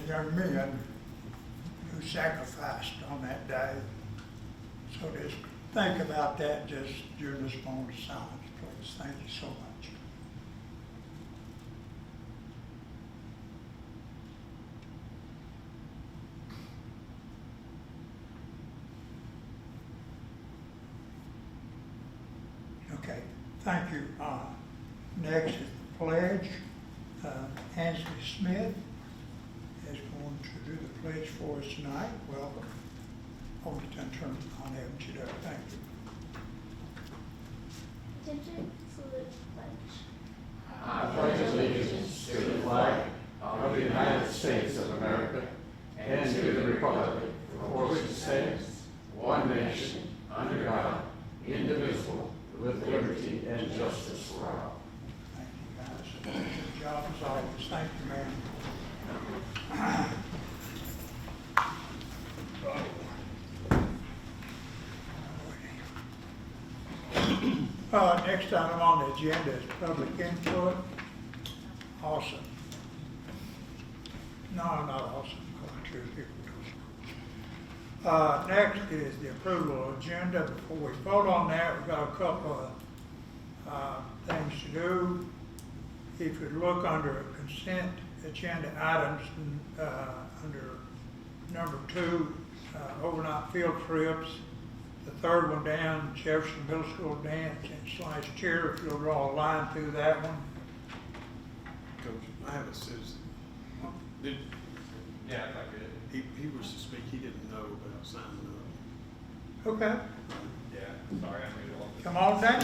young men who sacrificed on that day. So just think about that just during this moment of silence, please. Thank you so much. Okay, thank you. Next is the pledge. Ansley Smith is going to do the pledge for us tonight. Welcome. Hold it and turn on Evan Chido. Thank you. Attention, salute, pledge. I pledge allegiance to the flag of the United States of America and to the republic for which it stands, one nation, under God, indivisible, with liberty and justice for all. Thank you, guys. Good job as always. Thank you, ma'am. Next item on the agenda is public input. Awesome. No, not awesome. Two people. Next is the approval of agenda. Before we vote on that, we've got a couple of things to do. If you look under consent agenda items, under number 2, overnight field trips, the third one down, Jefferson Middle School dance and / cheer, if you'll draw a line through that one. Coach, I have a citizen. Yeah, if I could. He was to speak, he didn't know about signing up. Okay, Yeah, sorry, I made it all. come on down.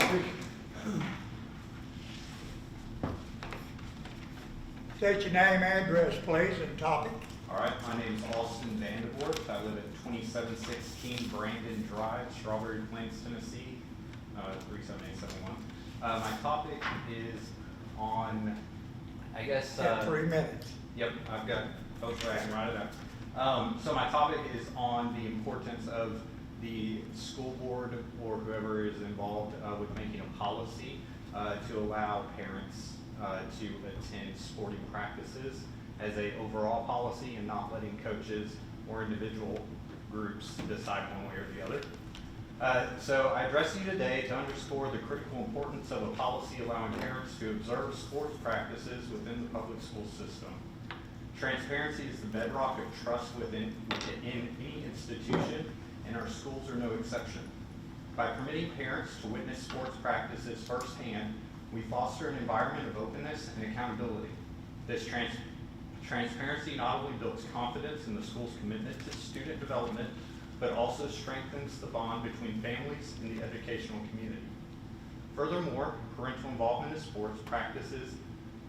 State your name, address, please, and topic. All right, my name's Austin Vandervorst. I live at 2716 Brandon Drive, Strawberry Plains, Tennessee, 37871. My topic is on, I guess. Got 3 minutes. Yep, I've got, hopefully I can write it out. So my topic is on the importance of the school board or whoever is involved with making a policy to allow parents to attend sporting practices as a overall policy and not letting coaches or individual groups decide one way or the other. So I address you today to underscore the critical importance of a policy allowing parents to observe sports practices within the public school system. Transparency is the bedrock of trust within any institution, and our schools are no exception. By permitting parents to witness sports practices firsthand, we foster an environment of openness and accountability. This transparency not only builds confidence in the school's commitment to student development, but also strengthens the bond between families and the educational community. Furthermore, parental involvement in sports practices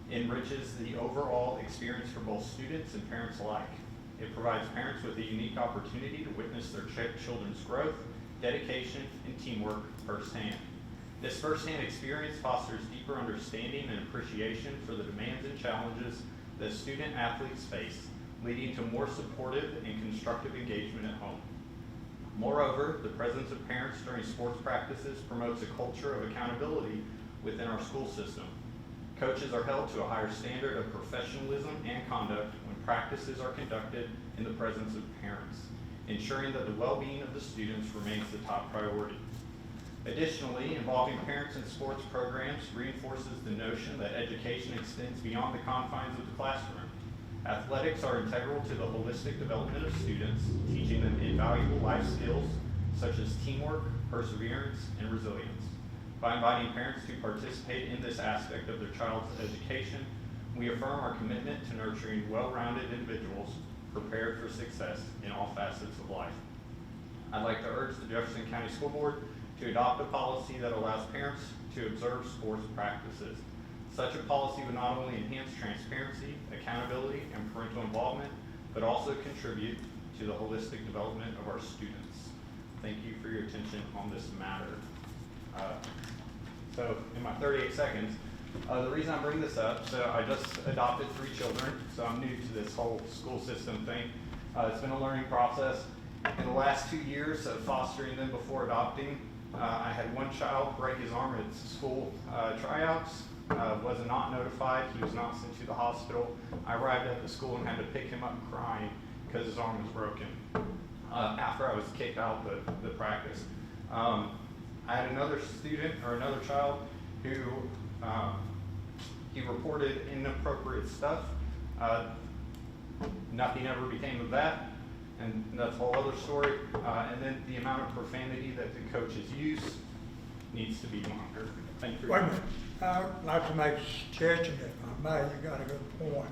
enriches the overall experience for both students and parents alike. It provides parents with a unique opportunity to witness their children's growth, dedication, and teamwork firsthand. This firsthand experience fosters deeper understanding and appreciation for the demands and challenges that student athletes face, leading to more supportive and constructive engagement at home. Moreover, the presence of parents during sports practices promotes a culture of accountability within our school system. Coaches are held to a higher standard of professionalism and conduct when practices are conducted in the presence of parents, ensuring that the well-being of the students remains the top priority. Additionally, involving parents in sports programs reinforces the notion that education extends beyond the confines of the classroom. Athletics are integral to the holistic development of students, teaching them invaluable life skills such as teamwork, perseverance, and resilience. By inviting parents to participate in this aspect of their child's education, we affirm our commitment to nurturing well-rounded individuals prepared for success in all facets of life. I'd like to urge the Jefferson County School Board to adopt a policy that allows parents to observe sports practices. Such a policy would not only enhance transparency, accountability, and parental involvement, but also contribute to the holistic development of our students. Thank you for your attention on this matter. So in my 38 seconds, the reason I bring this up, so I just adopted 3 children, so I'm new to this whole school system thing. It's been a learning process. In the last 2 years of fostering them before adopting, I had one child break his arm at school tryouts. was not notified. He was not sent to the hospital. I arrived at the school and had to pick him up crying because his arm was broken after I was kicked out the practice. I had another student or another child who he reported inappropriate stuff. Nothing ever became of that, and that's a whole other story. And then the amount of profanity that the coaches use needs to be monitored. Thank you. Wait a minute, I'd like to make a suggestion, if I may, you got a good point.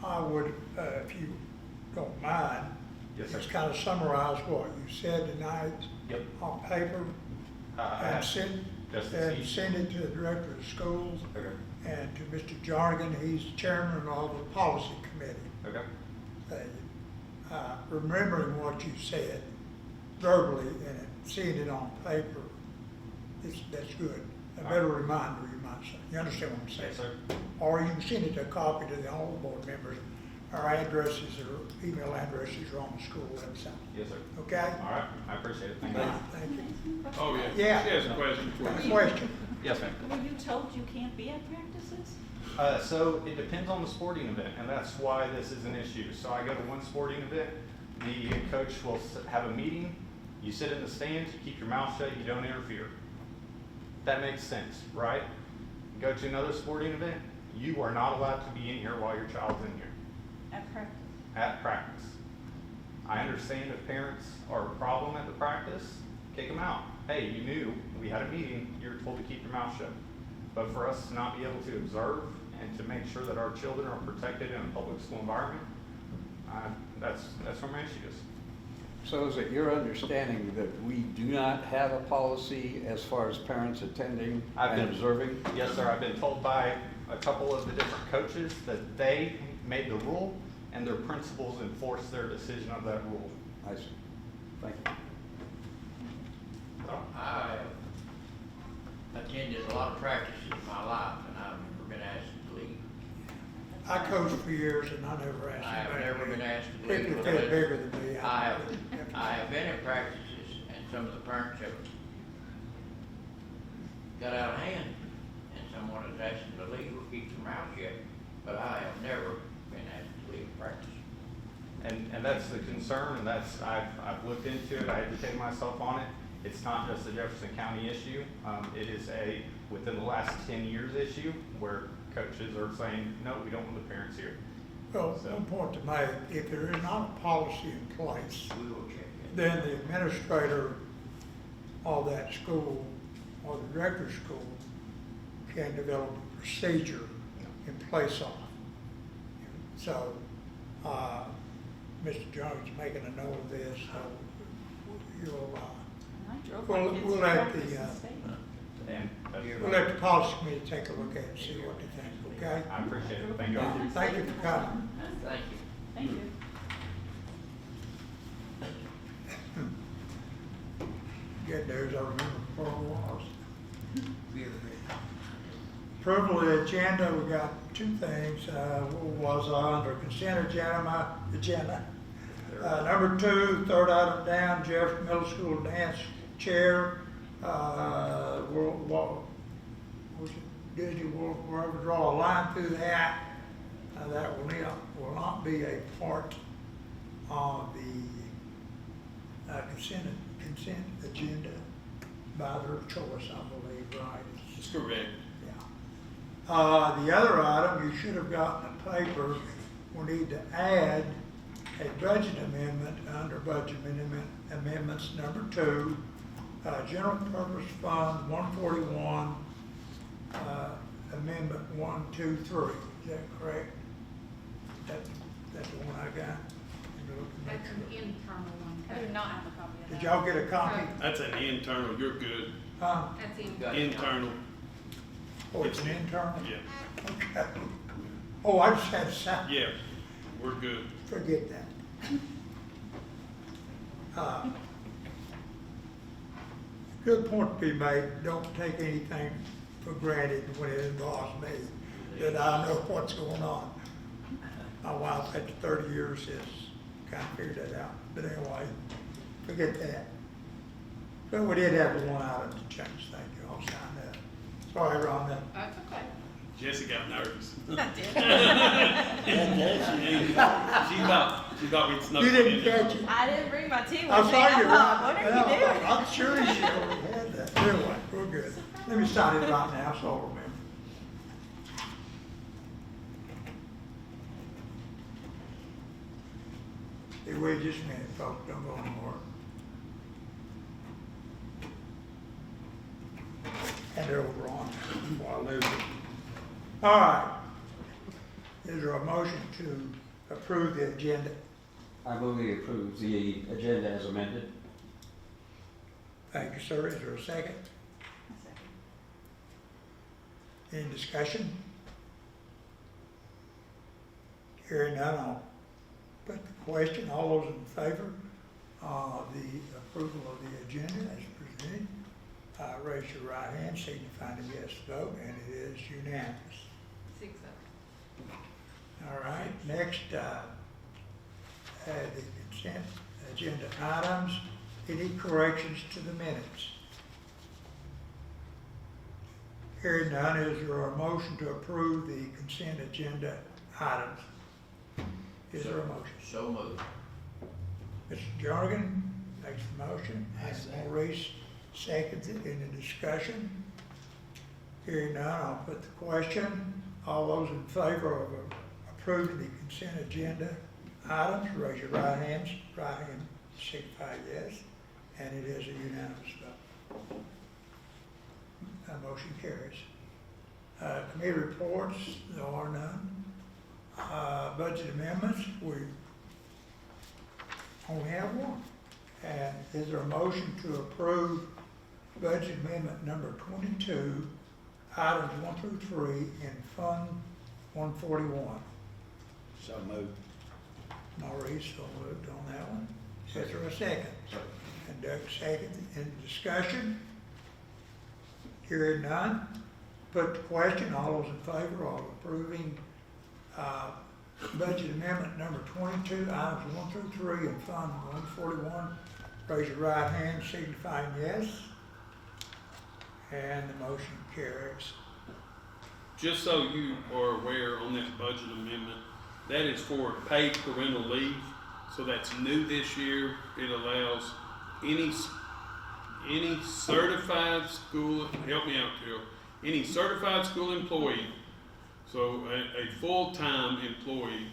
I would, if you don't mind, Yes, sir. just kind of summarize what you said tonight Yep. on paper, I and have send, just a and seat. send it to the director of schools, Okay. and to Mr. Jarnigan, he's chairman of the policy committee. Okay. Remembering what you said verbally and seeing it on paper, that's good. A better reminder, you might say. You understand what I'm saying? Yes, sir. Or you can send it a copy to the whole board members. Our addresses or email addresses are on the school website. Yes, sir. Okay? All right. I appreciate it. Thank you. Thank you. Oh, yeah. Yeah. She has a question for Got a you. question? Yes, ma'am. Were you told you can't be at practices? So it depends on the sporting event, and that's why this is an issue. So I go to one sporting event, the coach will have a meeting, you sit in the stands, you keep your mouth shut, you don't interfere. That makes sense, right? Go to another sporting event, you are not allowed to be in here while your child's in here At practice? at practice. I understand if parents are a problem at the practice, kick them out. Hey, you knew, we had a meeting, you're told to keep your mouth shut. But for us to not be able to observe and to make sure that our children are protected in a public school environment, that's where my issue is. So is it your understanding that we do not have a policy as far as parents attending I've and been- observing? Yes, sir, I've been told by a couple of the different coaches that they made the rule and their principals enforced their decision of that rule. I see. Thank you. I attended a lot of practices in my life, and I've never been asked to leave. I coached for years and I never asked I have anybody. never been asked to leave. Particularly if they're bigger than me. I have been in practices, and some of the parents have got out of hand, and someone has asked them to leave or keep their mouth shut, but I have never been asked to leave practice. And that's the concern, and that's, I've looked into it, I educated myself on it. It's not just a Jefferson County issue. It is a, within the last 10 years issue, where coaches are saying, no, we don't want the parents here. Well, one point to make, if there is not a policy in place, We will check it. then the administrator of that school or the director of school can develop a procedure in place of it. So, Mr. Jones is making a note of this, so you'll, And I drove Well, my kids we'll to let practice the, and stayed. And that's- we'll let the policy committee take a look at it and see what they think, okay? I appreciate it, thank you. Thank you for coming. Thank you. Thank you. Good news, I remember before it was. Approval of the agenda, we got two things, was under consent agenda. Number two, third item down, Jefferson Middle School dance chair, Disney will draw a line through that. That will not be a part of the consent agenda by their choice, I believe, right? That's correct. Yeah. The other item, you should have gotten a paper, we need to add a budget amendment under budget amendments number 2, general purpose fund 141, amendment 1, 2, 3. Is that correct? That's the one I got. That's an internal one. I do not have a copy of that. Did y'all get a copy? That's an internal, you're good. That's in. Got it. Internal, Oh, it's an internal? yeah, Okay. Oh, I just had to sign. yeah, we're good. Forget that. Good point to be made. Don't take anything for granted when it involves me, that I know what's going on. My wife, after 30 years, has kind of figured that out. But anyway, forget that. But we did have one item to change. Thank you. I'll sign that. Sorry, Rhonda. That's okay. Jesse got nervous. I did. She thought we'd snuck You it didn't in there. catch it. I didn't bring my tea with me. I saw you. thought, what are you Yeah, doing? I'm sure she already had that. Anyway, we're good. Let me start it right now, so I'll remember. Hey, wait just a minute, folks, don't go anymore. Hand it over on before I lose it. All right. Is there a motion to approve the agenda? I move we approve the agenda as amended. Thank you, sir. Is there a second? Any discussion? Hearing none, I'll put the question. All those in favor of the approval of the agenda as presented, raise your right hand, signifying a yes vote, and it is unanimous. 6-0. All right, next, the consent agenda items. Any corrections to the minutes? Hearing none, is there a motion to approve the consent agenda items? Is there a motion? So moved. Mr. Jernigan makes the motion, and Maurice seconds it. Any discussion? Hearing none, I'll put the question. All those in favor of approving the consent agenda items, raise your right hand signify yes, and it is a unanimous vote. Motion carries. Committee reports, there are none. Budget amendments, we only have one. And is there a motion to approve budget amendment number 22, items 1 through 3 in Fund 141? So moved. Maurice so moved on that one. Is there a second? And Doug second. Any discussion? Hearing none. Put the question. All those in favor of approving budget amendment number 22, items 1 through 3 in Fund 141, raise your right hand signifying yes. And the motion carries. Just so you are aware on that budget amendment, that is for paid parental leave. So that's new this year. It allows any certified school, help me out, Carol, any certified school employee, so a full-time employee,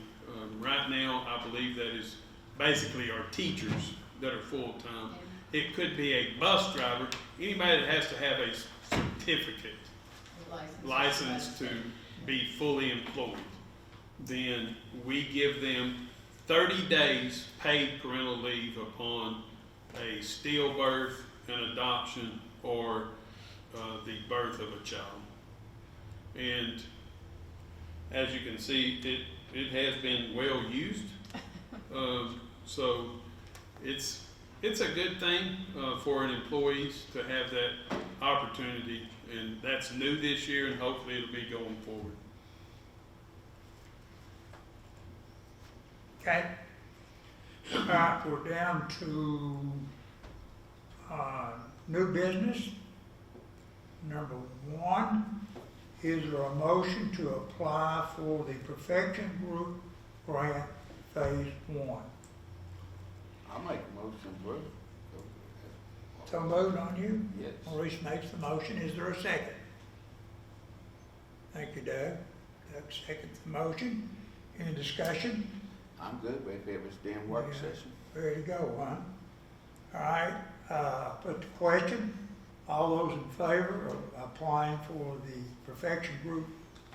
right now, I believe that is basically our teachers that are full-time. It could be a bus driver, anybody that has to have a certificate, license to be fully employed. Then we give them 30 days paid parental leave upon a stillbirth, an adoption, or the birth of a child. And as you can see, it has been well used. So it's a good thing for an employees to have that opportunity, and that's new this year, and hopefully it'll be going forward. Okay. All right, we're down to new business. Number 1, is there a motion to apply for the Perfection Group Grant Phase 1? I'll make a motion, bro. So moved on you? Yes. Maurice makes the motion. Is there a second? Thank you, Doug. Doug seconds the motion. Any discussion? I'm good with it. It was damn work Yeah. session. Ready to go, huh? All right, put the question. All those in favor of applying for the Perfection Group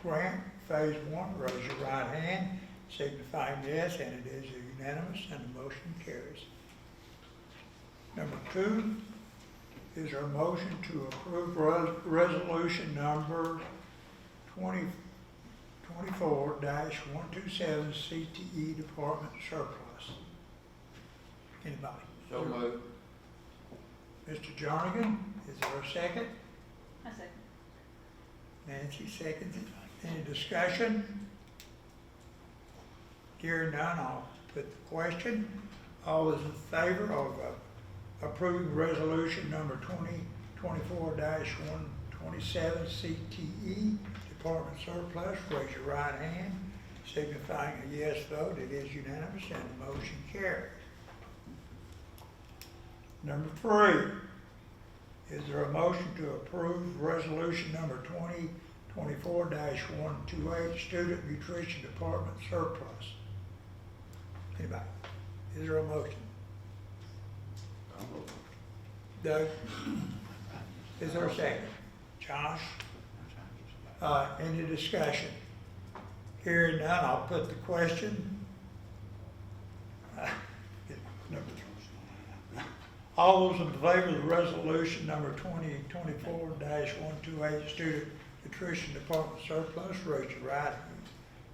Grant Phase 1, raise your right hand, signifying yes, and it is unanimous, and the motion carries. Number 2, is there a motion to approve resolution number 2024-127 CTE Department Surplus? Anybody? So moved. Mr. Jernigan, is there a second? I second. Nancy seconds it. Any discussion? Hearing none, I'll put the question. All those in favor of approving resolution number 2024-127 27, CTE, Department surplus, raise your right hand, signifying a yes vote. It is unanimous and the motion carries. Number 3, is there a motion to approve resolution number 2024-128, Student Nutrition Department surplus? Anybody? Is there a motion? Doug? Is there a second? Josh? Any discussion? Hearing none, I'll put the question. All those in favor of the resolution number 2024-128, Student Nutrition Department surplus, raise your right hand,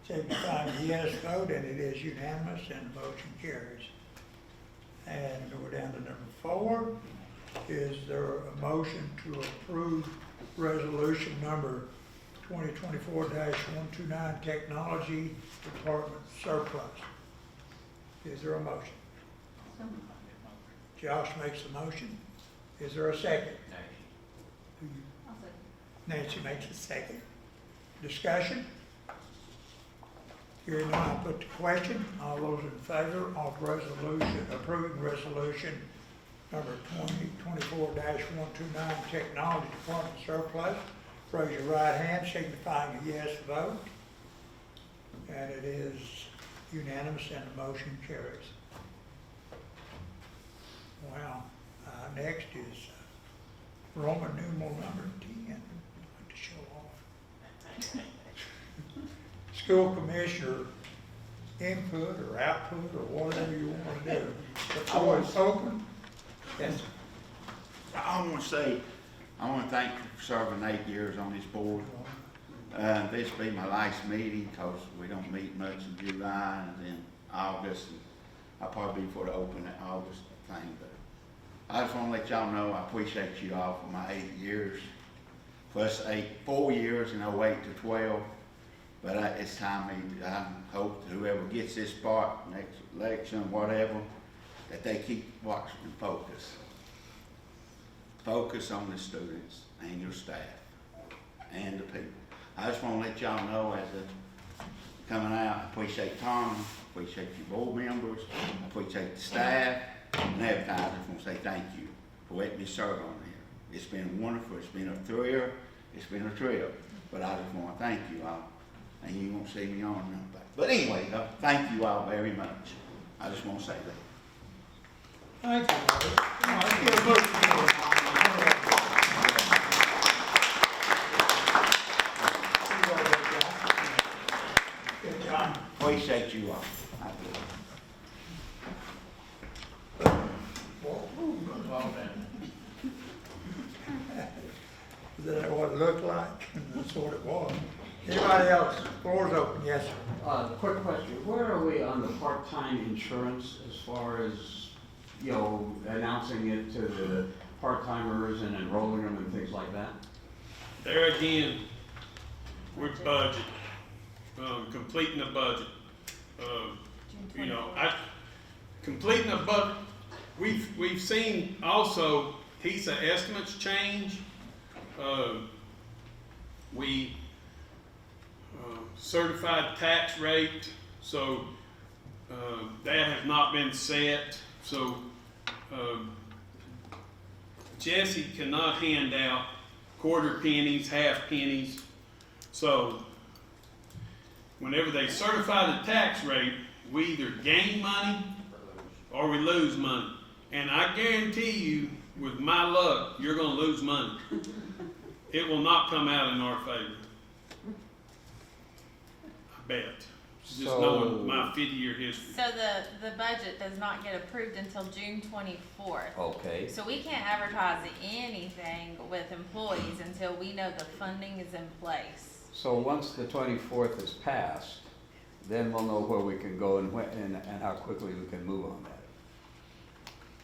signifying a yes vote, and it is unanimous and the motion carries. And we're down to number 4. Is there a motion to approve resolution number 2024-129, Technology Department surplus? Is there a motion? Josh makes the motion. Is there a second? I'll second. Nancy makes a second. Discussion? Hearing none, I'll put the question. All those in favor of resolution, approving resolution number 2024-129, Technology Department surplus, raise your right hand, signifying a yes vote. And it is unanimous and the motion carries. Wow. Next is Roman numeral number 10. To show off. School commissioner input or output or whatever you want to do. The floor is open. Yes, sir. I want to say, I want to thank you for serving 8 years on this board. This will be my last meeting because we don't meet much in July and then August. And I'll probably be for the open August thing. But I just want to let y'all know I appreciate you all for my 8 years. Plus 4 years in 08 to 12. But it's time, I hope that whoever gets this part, next election, whatever, that they keep watching and focus. Focus on the students and your staff and the people. I just want to let y'all know as a coming out, I appreciate Tom, I appreciate your board members, I appreciate the staff, and everything. I just want to say thank you for letting me serve on here. It's been wonderful, it's been a thrill, it's been a trip, but I just want to thank you all. And you won't see me on nothing. But anyway, thank you all very much. I just want to say that. Thank you, Larry. Let's get a motion for it. Good job. Appreciate you all. I do. Well done. Is that what it looked like? That's what it was. Anybody else? Floor's open. Yes, sir. Quick question, where are we on the part-time insurance as far as, you know, announcing it to the part-timers and enrolling them and things like that? There again, with budget, completing the budget. You know, completing the budget, we've seen also HESA estimates change. We certified tax rate, so that has not been set. So Jesse cannot hand out quarter pennies, half pennies. So whenever they certify the tax rate, we either gain money or we lose money. And I guarantee you, with my luck, you're going to lose money. It will not come out in our favor. I bet. Just knowing my 50-year history. So the budget does not get approved until June 24th. Okay. So we can't advertise anything with employees until we know the funding is in place. So once the 24th is passed, then we'll know where we can go and how quickly we can move on that.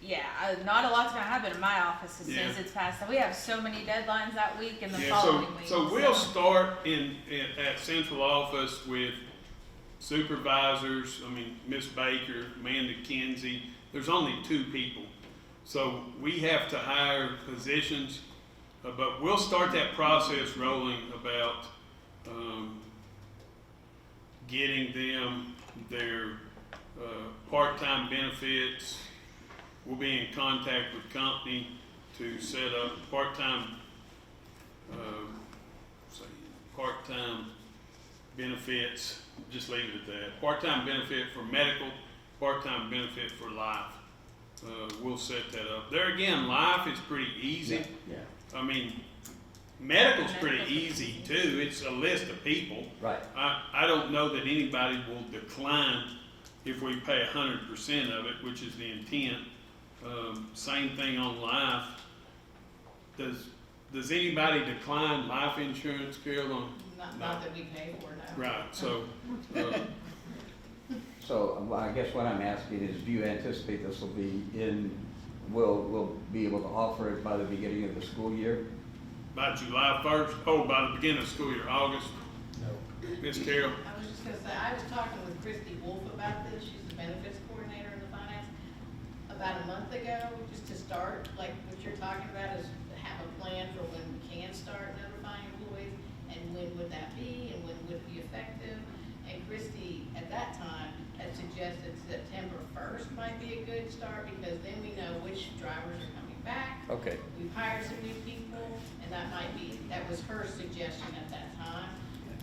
Yeah, not a lot's gonna happen in my office as soon as Yeah. it's passed. So we have so many deadlines that week and the Yeah, following week. so we'll start at central office with supervisors. I mean, Miss Baker, Amanda Kinsey. There's only 2 people, so we have to hire positions. But we'll start that process rolling about, getting them their, part-time benefits. We'll be in contact with company to set up part-time, part-time benefits, just leave it at that. Part-time benefit for medical, part-time benefit for life. We'll set that up. There again, life is pretty easy. Yeah, I mean, medical's pretty easy too. It's a list of people. right. I don't know that anybody will decline if we pay 100% of it, which is the intent. Same thing on life. Does anybody decline life insurance, Carol? Not that we pay for, no. Right, so, So I guess what I'm asking is, do you anticipate this will be we'll be able to offer it by the beginning of the school year? by July 1st, by the beginning of school year, August? Miss Carol? I was just gonna say, I was talking with Christy Wolf about this, she's the benefits coordinator in the finance, about a month ago, just to start, like what you're talking about is to have a plan for when we can start notifying employees, and when would that be, and when would it be effective? And Christy, at that time, had suggested September 1st might be a good start, because then we know which drivers are coming back. Okay. We've hired some new people, and that was her suggestion at that time,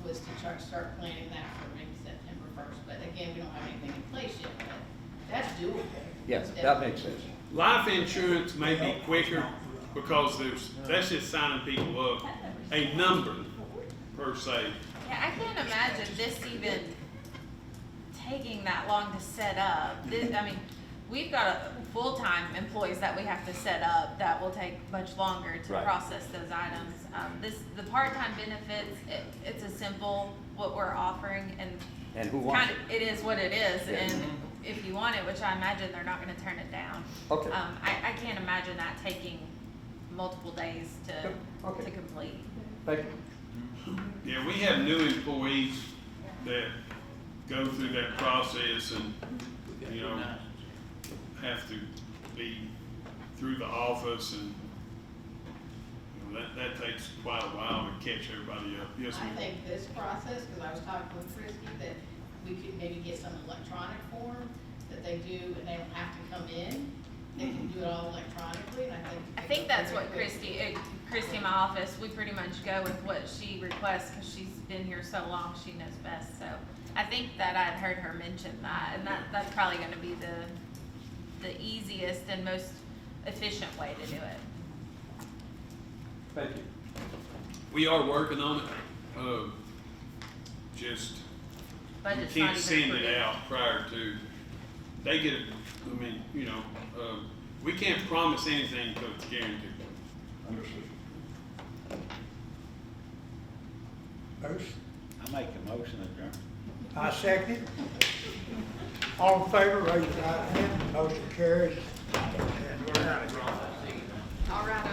was to start planning that for maybe September 1st. But again, we don't have anything in place yet, but that's doable. Yes, It's that makes sense. Life insurance may be quicker because that's just signing people up. A number, per se. Yeah, I can't imagine this even taking that long to set up. I mean, we've got full-time employees that we have to set up that will take much longer to Right. process those items. The part-time benefits, it's a simple, what we're offering, and And who wants kind it? of, it is what it is, Yeah. and if you want it, which I imagine they're not gonna turn it down. Okay. I can't imagine that taking multiple days Okay. to complete. Thank you. Yeah, we have new employees that go through that process and, you know, have to be through the office, and you know, that takes quite a while to catch everybody up. Yes, I ma'am. think this process, because I was talking with Christy, that we could maybe get some electronic form that they do, and they don't have to come in. They can do it all electronically, and I think that's what Christy in my office, we pretty much go with what she requests, because she's been here so long, she knows best, so. I think that I'd heard her mention that, and that's probably gonna be the easiest and most efficient way to do it. Thank you. We are working on it. Just, we Budget's not can't even send approved. it out prior to, they get it, I mean, you know, we can't promise anything until it's guaranteed. Understood. Bruce? I make a motion adjourn. I second it. All in favor, raise your right hand. Motion carries. And we're out of here. All right,